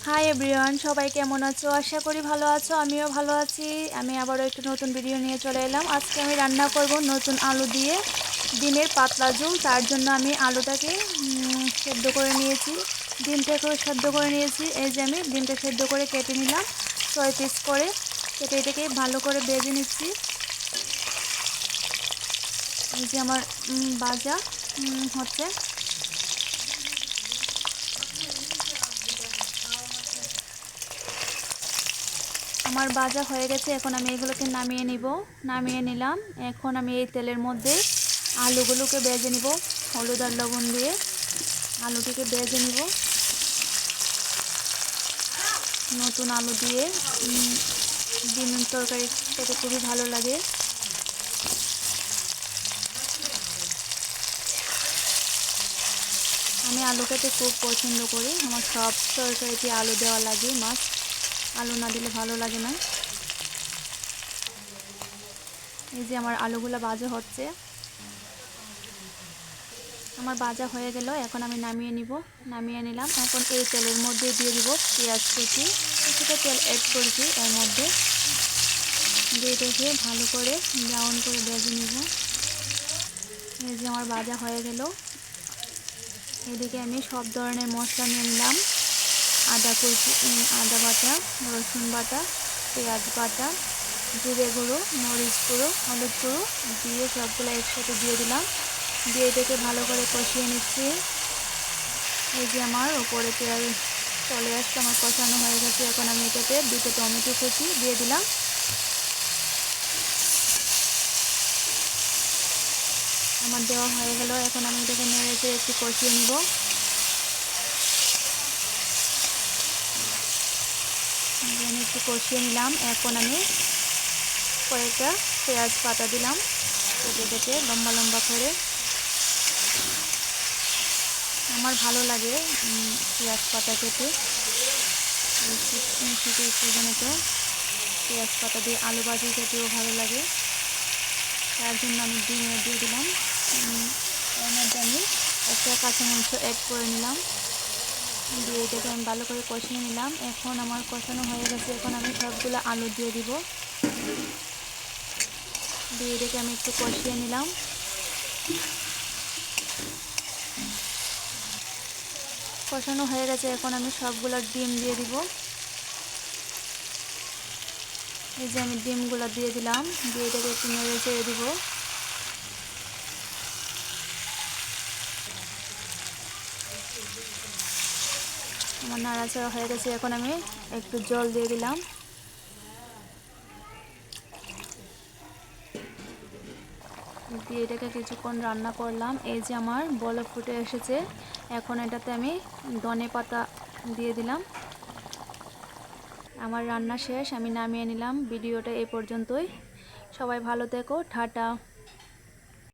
Hi everyone, সবাই কেমন আছো? আশা করি ভালো আছো। আমিও ভালো আছি। আমি আবারও একটু নতুন ভিডিও নিয়ে চলে এলাম। আজকে আমি রান্না করব নতুন আলু দিয়ে ডিমের পাতলা ঝোল। তার জন্য আমি আলুটাকে সেদ্ধ করে নিয়েছি, ডিমটাকেও সেদ্ধ করে নিয়েছি। এই যে আমি ডিমটা সেদ্ধ করে কেটে নিলাম 6 পিস করে। কেটে এটাকে ভালো করে ভেজে নিচ্ছি। এই যে আমার ভাজা হচ্ছে। আমার ভাজা হয়ে গেছে। এখন আমি এগুলোকে নামিয়ে নিলাম। এখন আমি এই তেলের মধ্যে আলুগুলোকে ভেজে নিব। হলুদ আর লবণ দিয়ে আলুটিকে ভেজে নিব। নতুন আলু দিয়ে ডিমের তরকারি খেতে খুবই ভালো লাগে। আমি আলু খেতে খুব পছন্দ করি। আমার সব তরকারিতে আলু দেওয়া লাগে, মাছ আলু না দিলে ভালো লাগে না। এই যে আমার আলুগুলো ভাজা হচ্ছে। আমার ভাজা হয়ে গেল। এখন আমি নামিয়ে নিলাম। এখন এই তেলের মধ্যে দিয়ে দিব পেঁয়াজ কুচি। কিছুটা তেল অ্যাড করেছি এর মধ্যে, দিয়ে রেখে ভালো করে ব্রাউন করে ভেজে নিব। এই যে আমার ভাজা হয়ে গেল। এদিকে আমি সব ধরনের মশলা নিয়ে নিলাম। আদা বাটা, রসুন বাটা, পেঁয়াজ বাটা, জিরে গুঁড়ো, মরিচ গুঁড়ো, হলুদ গুঁড়ো দিয়ে সবগুলো একসাথে দিয়ে দিলাম। দিয়ে এটাকে ভালো করে কষিয়ে নিচ্ছি। এই যে আমার উপরে তেল চলে আসছে, আমার কষানো হয়ে গেছে। এখন আমি এটাতে 2টা টমেটো কুচি দিয়ে দিলাম। আমার দেওয়া হয়ে গেল। এখন আমি এটাকে নেড়ে একটু কষিয়ে নিব। আমি একটু কষিয়ে নিলাম। এখন আমি কয়েকটা পেঁয়াজ পাতা দিলাম, কেটে কেটে লম্বা লম্বা করে। আমার ভালো লাগে পেঁয়াজ পাতা খেতে। শীতের সিজনে তো পেঁয়াজ পাতা দিয়ে আলু ভাজি খেতেও ভালো লাগে। তার জন্য আমি দিয়ে দিলাম। এর মধ্যে আমি একটা কাঁচামরিচ অ্যাড করে নিলাম। দিয়ে এটাকে আমি ভালো করে কষিয়ে নিলাম। এখন আমার কষানো হয়ে গেছে। এখন আমি সবগুলো আলু দিয়ে দিব। দিয়ে এটাকে আমি একটু কষিয়ে নিলাম। কষানো হয়ে গেছে। এখন আমি সবগুলো ডিম দিয়ে দিব। এই যে আমি ডিমগুলো দিয়ে দিলাম। দিয়ে এটাকে একটু নেড়ে চেড়ে দিব। আমার নাড়াচাড়া হয়ে গেছে। এখন আমি একটু জল দিয়ে দিলাম। দিয়ে এটাকে কিছুক্ষণ রান্না করলাম। এই যে আমার বলক ফুটে এসেছে। এখন এটাতে আমি ধনেপাতা দিয়ে দিলাম। আমার রান্না শেষ, আমি নামিয়ে নিলাম। ভিডিওটা এই পর্যন্তই। সবাই ভালো থেকো। টাটা।